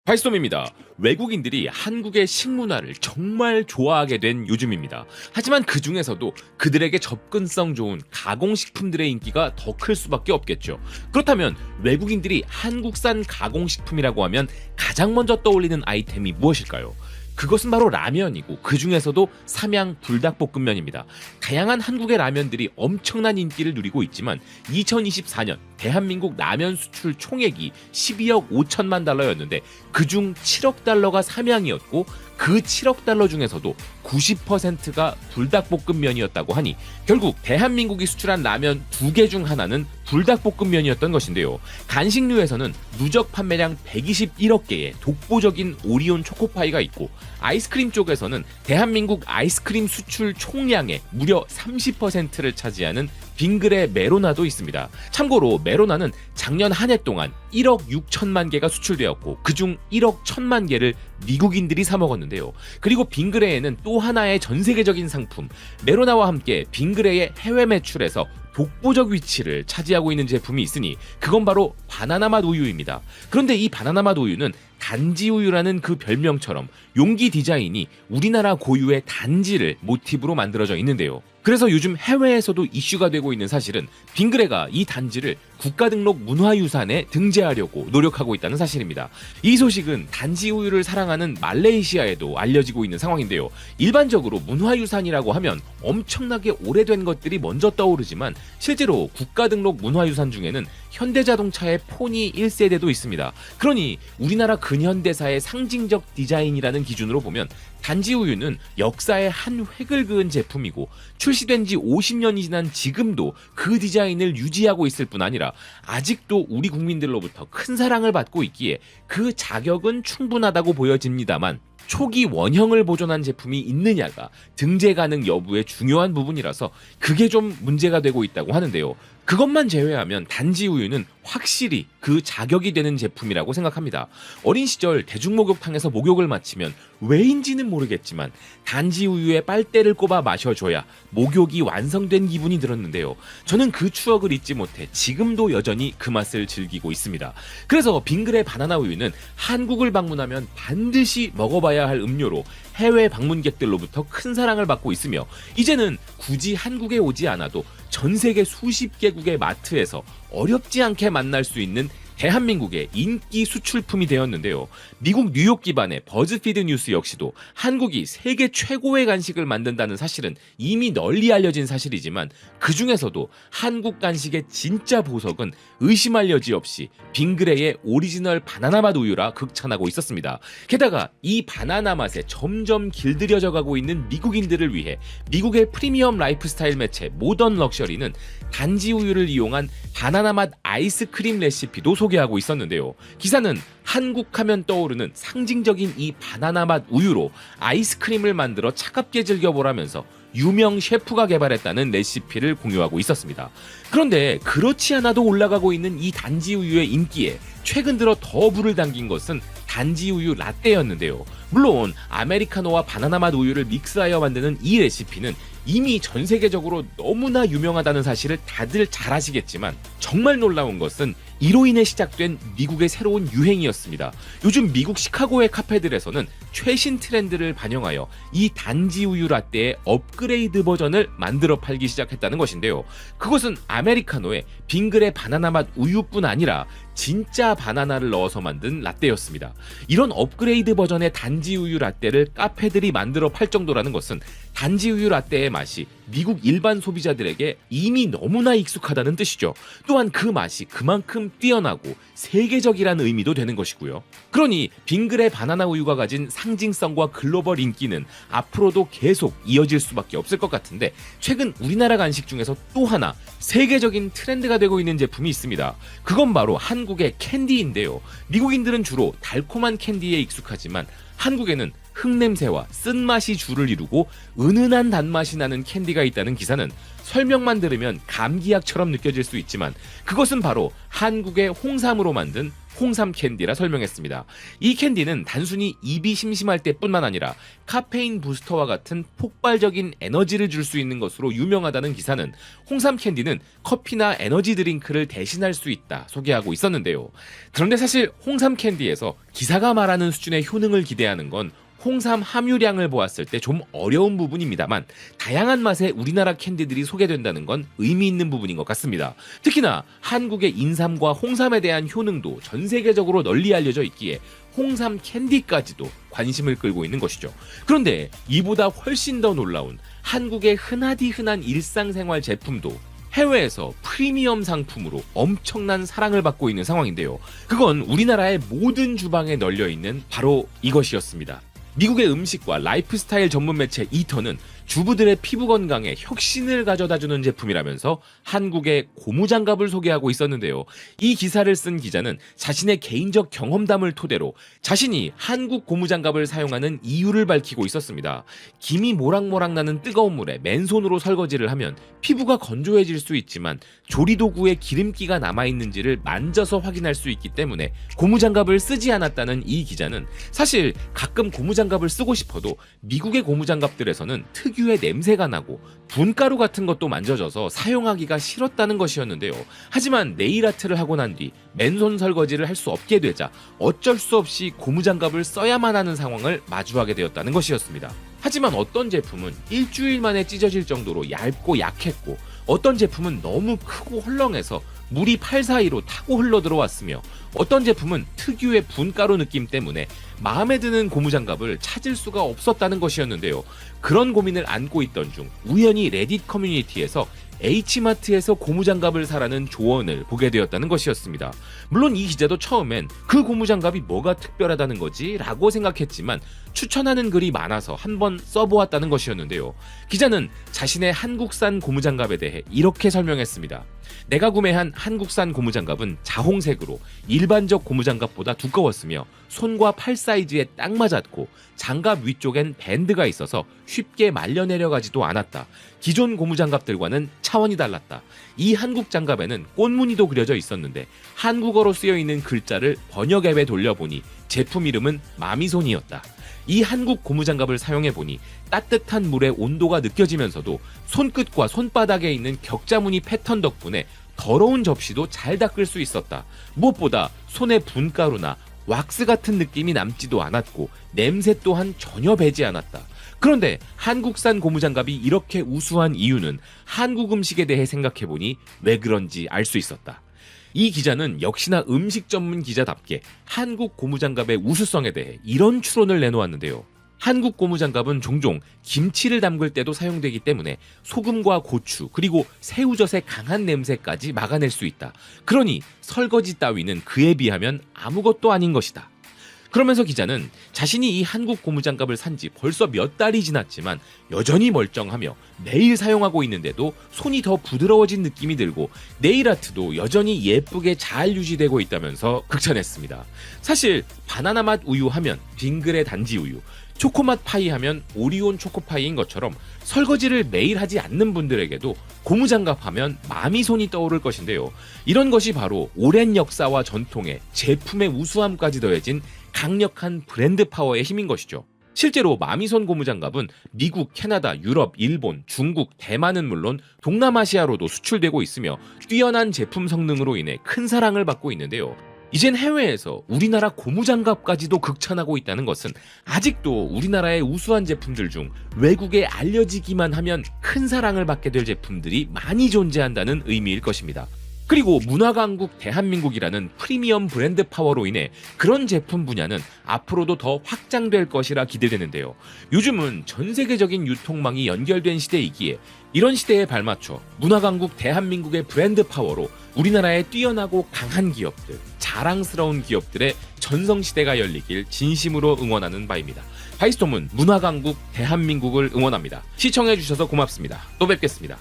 발솜입니다. 외국인들이 한국의 식문화를 정말 좋아하게 된 요즘입니다. 하지만 그 중에서도 그들에게 접근성 좋은 가공식품들의 인기가 더 클 수밖에 없겠죠. 그렇다면 외국인들이 한국산 가공식품이라고 하면 가장 먼저 떠올리는 아이템이 무엇일까요? 그것은 바로 라면이고 그 중에서도 삼양 불닭볶음면입니다. 다양한 한국의 라면들이 엄청난 인기를 누리고 있지만 2024년 대한민국 라면 수출 총액이 12억 5천만 달러였는데 그중 7억 달러가 삼양이었고 그 7억 달러 중에서도 90%가 불닭볶음면이었다고 하니 결국 대한민국이 수출한 라면 2개 중 하나는 불닭볶음면이었던 것인데요. 간식류에서는 누적 판매량 121억 개의 독보적인 오리온 초코파이가 있고 아이스크림 쪽에서는 대한민국 아이스크림 수출 총량의 무려 30%를 차지하는 빙그레 메로나도 있습니다. 참고로 메로나는 작년 한 해 동안 1억 6천만 개가 수출되었고 그중 1억 1천만 개를 미국인들이 사 먹었는데요. 그리고 빙그레에는 또 하나의 전 세계적인 상품 메로나와 함께 빙그레의 해외 매출에서 독보적 위치를 차지하고 있는 제품이 있으니 그건 바로 바나나맛 우유입니다. 그런데 이 바나나맛 우유는 단지 우유라는 그 별명처럼 용기 디자인이 우리나라 고유의 단지를 모티브로 만들어져 있는데요. 그래서 요즘 해외에서도 이슈가 되고 있는 사실은 빙그레가 이 단지를 국가등록 문화유산에 등재하려고 노력하고 있다는 사실입니다. 이 소식은 단지 우유를 사랑하는 말레이시아에도 알려지고 있는 상황인데요. 일반적으로 문화유산이라고 하면 엄청나게 오래된 것들이 먼저 떠오르지만 실제로 국가등록 문화유산 중에는 현대자동차의 포니 1세대도 있습니다. 그러니 우리나라 근현대사의 상징적 디자인이라는 기준으로 보면 단지 우유는 역사의 한 획을 그은 제품이고 출시된 지 50년이 지난 지금도 그 디자인을 유지하고 있을 뿐 아니라 아직도 우리 국민들로부터 큰 사랑을 받고 있기에 그 자격은 충분하다고 보여집니다만 초기 원형을 보존한 제품이 있느냐가 등재 가능 여부의 중요한 부분이라서 그게 좀 문제가 되고 있다고 하는데요. 그것만 제외하면 단지 우유는 확실히 그 자격이 되는 제품이라고 생각합니다. 어린 시절 대중목욕탕에서 목욕을 마치면 왜인지는 모르겠지만 단지 우유에 빨대를 꼽아 마셔줘야 목욕이 완성된 기분이 들었는데요. 저는 그 추억을 잊지 못해 지금도 여전히 그 맛을 즐기고 있습니다. 그래서 빙그레 바나나 우유는 한국을 방문하면 반드시 먹어봐야 할 음료로 해외 방문객들로부터 큰 사랑을 받고 있으며 이제는 굳이 한국에 오지 않아도 전 세계 수십 개국의 마트에서 어렵지 않게 만날 수 있는 대한민국의 인기 수출품이 되었는데요. 미국 뉴욕 기반의 버즈피드 뉴스 역시도 한국이 세계 최고의 간식을 만든다는 사실은 이미 널리 알려진 사실이지만 그 중에서도 한국 간식의 진짜 보석은 의심할 여지 없이 빙그레의 오리지널 바나나맛 우유라 극찬하고 있었습니다. 게다가 이 바나나 맛에 점점 길들여져 가고 있는 미국인들을 위해 미국의 프리미엄 라이프스타일 매체 모던 럭셔리는 단지 우유를 이용한 바나나맛 아이스크림 레시피도 소개하고 있었는데요. 기사는 한국 하면 떠오르는 상징적인 이 바나나맛 우유로 아이스크림을 만들어 차갑게 즐겨보라면서 유명 셰프가 개발했다는 레시피를 공유하고 있었습니다. 그런데 그렇지 않아도 올라가고 있는 이 단지 우유의 인기에 최근 들어 더 불을 당긴 것은 단지 우유 라떼였는데요. 물론 아메리카노와 바나나맛 우유를 믹스하여 만드는 이 레시피는 이미 전 세계적으로 너무나 유명하다는 사실을 다들 잘 아시겠지만 정말 놀라운 것은 이로 인해 시작된 미국의 새로운 유행이었습니다. 요즘 미국 시카고의 카페들에서는 최신 트렌드를 반영하여 이 단지 우유 라떼의 업그레이드 버전을 만들어 팔기 시작했다는 것인데요. 그것은 아메리카노에 빙그레 바나나맛 우유뿐 아니라 진짜 바나나를 넣어서 만든 라떼였습니다. 이런 업그레이드 버전의 단지 우유 라떼를 카페들이 만들어 팔 정도라는 것은 단지 우유 라떼의 맛이 미국 일반 소비자들에게 이미 너무나 익숙하다는 뜻이죠. 또한 그 맛이 그만큼 뛰어나고 세계적이라는 의미도 되는 것이고요. 그러니 빙그레 바나나 우유가 가진 상징성과 글로벌 인기는 앞으로도 계속 이어질 수밖에 없을 것 같은데 최근 우리나라 간식 중에서 또 하나 세계적인 트렌드가 되고 있는 제품이 있습니다. 그건 바로 한국의 캔디인데요. 미국인들은 주로 달콤한 캔디에 익숙하지만 한국에는 흙냄새와 쓴맛이 주를 이루고 은은한 단맛이 나는 캔디가 있다는 기사는 설명만 들으면 감기약처럼 느껴질 수 있지만 그것은 바로 한국의 홍삼으로 만든 홍삼 캔디라 설명했습니다. 이 캔디는 단순히 입이 심심할 때뿐만 아니라 카페인 부스터와 같은 폭발적인 에너지를 줄 수 있는 것으로 유명하다는 기사는 홍삼 캔디는 커피나 에너지 드링크를 대신할 수 있다 소개하고 있었는데요. 그런데 사실 홍삼 캔디에서 기사가 말하는 수준의 효능을 기대하는 건 홍삼 함유량을 보았을 때 좀 어려운 부분입니다만 다양한 맛의 우리나라 캔디들이 소개된다는 건 의미 있는 부분인 것 같습니다. 특히나 한국의 인삼과 홍삼에 대한 효능도 전 세계적으로 널리 알려져 있기에 홍삼 캔디까지도 관심을 끌고 있는 것이죠. 그런데 이보다 훨씬 더 놀라운 한국의 흔하디 흔한 일상생활 제품도 해외에서 프리미엄 상품으로 엄청난 사랑을 받고 있는 상황인데요. 그건 우리나라의 모든 주방에 널려있는 바로 이것이었습니다. 미국의 음식과 라이프스타일 전문 매체 이터는 주부들의 피부 건강에 혁신을 가져다주는 제품이라면서 한국의 고무장갑을 소개하고 있었는데요. 이 기사를 쓴 기자는 자신의 개인적 경험담을 토대로 자신이 한국 고무장갑을 사용하는 이유를 밝히고 있었습니다. 김이 모락모락 나는 뜨거운 물에 맨손으로 설거지를 하면 피부가 건조해질 수 있지만 조리도구에 기름기가 남아있는지를 만져서 확인할 수 있기 때문에 고무장갑을 쓰지 않았다는 이 기자는 사실 가끔 고무장갑을 쓰고 싶어도 미국의 고무장갑들에서는 특유의 냄새가 나고 분가루 같은 것도 만져져서 사용하기가 싫었다는 것이었는데요. 하지만 네일아트를 하고 난 뒤 맨손 설거지를 할 수 없게 되자 어쩔 수 없이 고무장갑을 써야만 하는 상황을 마주하게 되었다는 것이었습니다. 하지만 어떤 제품은 일주일 만에 찢어질 정도로 얇고 약했고 어떤 제품은 너무 크고 헐렁해서 물이 팔 사이로 타고 흘러들어왔으며 어떤 제품은 특유의 분가루 느낌 때문에 마음에 드는 고무장갑을 찾을 수가 없었다는 것이었는데요. 그런 고민을 안고 있던 중 우연히 레딧 커뮤니티에서 H마트에서 고무장갑을 사라는 조언을 보게 되었다는 것이었습니다. 물론 이 기자도 처음엔 그 고무장갑이 뭐가 특별하다는 거지? 라고 생각했지만 추천하는 글이 많아서 한번 써보았다는 것이었는데요. 기자는 자신의 한국산 고무장갑에 대해 이렇게 설명했습니다. 내가 구매한 한국산 고무장갑은 자홍색으로 일반적 고무장갑보다 두꺼웠으며 손과 팔 사이즈에 딱 맞았고 장갑 위쪽엔 밴드가 있어서 쉽게 말려 내려가지도 않았다. 기존 고무장갑들과는 차원이 달랐다. 이 한국 장갑에는 꽃무늬도 그려져 있었는데 한국어로 쓰여있는 글자를 번역 앱에 돌려보니 제품 이름은 마미손이었다. 이 한국 고무장갑을 사용해보니 따뜻한 물의 온도가 느껴지면서도 손끝과 손바닥에 있는 격자무늬 패턴 덕분에 더러운 접시도 잘 닦을 수 있었다. 무엇보다 손에 분가루나 왁스 같은 느낌이 남지도 않았고 냄새 또한 전혀 배지 않았다. 그런데 한국산 고무장갑이 이렇게 우수한 이유는 한국 음식에 대해 생각해보니 왜 그런지 알 수 있었다. 이 기자는 역시나 음식 전문 기자답게 한국 고무장갑의 우수성에 대해 이런 추론을 내놓았는데요. 한국 고무장갑은 종종 김치를 담글 때도 사용되기 때문에 소금과 고추 그리고 새우젓의 강한 냄새까지 막아낼 수 있다. 그러니 설거지 따위는 그에 비하면 아무것도 아닌 것이다. 그러면서 기자는 자신이 이 한국 고무장갑을 산지 벌써 몇 달이 지났지만 여전히 멀쩡하며 매일 사용하고 있는데도 손이 더 부드러워진 느낌이 들고 네일아트도 여전히 예쁘게 잘 유지되고 있다면서 극찬했습니다. 사실 바나나 맛 우유 하면 빙그레 단지 우유, 초코맛 파이 하면 오리온 초코파이인 것처럼 설거지를 매일 하지 않는 분들에게도 고무장갑 하면 마미손이 떠오를 것인데요. 이런 것이 바로 오랜 역사와 전통에 제품의 우수함까지 더해진 강력한 브랜드 파워의 힘인 것이죠. 실제로 마미손 고무장갑은 미국, 캐나다, 유럽, 일본, 중국, 대만은 물론 동남아시아로도 수출되고 있으며 뛰어난 제품 성능으로 인해 큰 사랑을 받고 있는데요. 이젠 해외에서 우리나라 고무장갑까지도 극찬하고 있다는 것은 아직도 우리나라의 우수한 제품들 중 외국에 알려지기만 하면 큰 사랑을 받게 될 제품들이 많이 존재한다는 의미일 것입니다. 그리고 문화강국 대한민국이라는 프리미엄 브랜드 파워로 인해 그런 제품 분야는 앞으로도 더 확장될 것이라 기대되는데요. 요즘은 전 세계적인 유통망이 연결된 시대이기에 이런 시대에 발맞춰 문화강국 대한민국의 브랜드 파워로 우리나라의 뛰어나고 강한 기업들, 자랑스러운 기업들의 전성시대가 열리길 진심으로 응원하는 바입니다. 바이스톰은 문화강국 대한민국을 응원합니다. 시청해주셔서 고맙습니다. 또 뵙겠습니다.